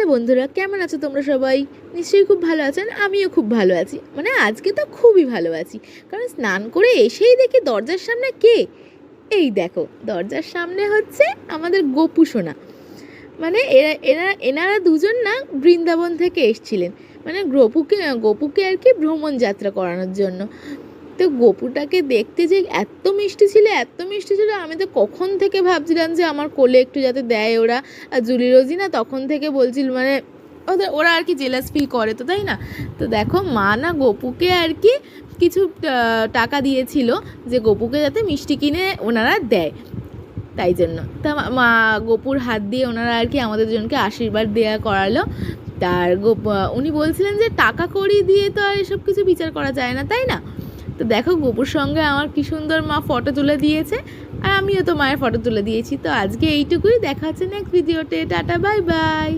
Hello বন্ধুরা, কেমন আছো তোমরা সবাই? নিশ্চয়ই খুব ভালো আছেন। আমিও খুব ভালো আছি, মানে আজকে তো খুবই ভালো আছি। কারণ স্নান করে এসেই দেখি দরজার সামনে কে, এই দেখো দরজার সামনে হচ্ছে আমাদের গোপু সোনা। মানে এনারা দুজন না বৃন্দাবন থেকে এসছিলেন, মানে গোপুকে আর কি ভ্রমণ যাত্রা করানোর জন্য। তো গোপুটাকে দেখতে যে এত মিষ্টি ছিল, আমি তো কখন থেকে ভাবছিলাম যে আমার কোলে একটু যাতে দেয় ওরা। আর জুলি রোজি না তখন থেকে বলছিল, মানে ওরা আর কি জেলাস ফিল করে, তো তাই না? তো দেখো মা না গোপুকে আর কি কিছু টাকা দিয়েছিল যে গোপুকে যাতে মিষ্টি কিনে ওনারা দেয়, তাই জন্য। তা মা গোপুর হাত দিয়ে ওনারা আর কি আমাদের জনকে আশীর্বাদ দেওয়া করালো। তার উনি বলছিলেন যে টাকা কড়ি দিয়ে তো আর এসব কিছু বিচার করা যায় না, তাই না? তো দেখো গোপুর সঙ্গে আমার কি সুন্দর মা ফটো তুলে দিয়েছে, আর আমিও তো মায়ের ফটো তুলে দিয়েছি। তো আজকে এইটুকুই, দেখা হচ্ছে নেক্সট ভিডিওতে। Tata, bye bye.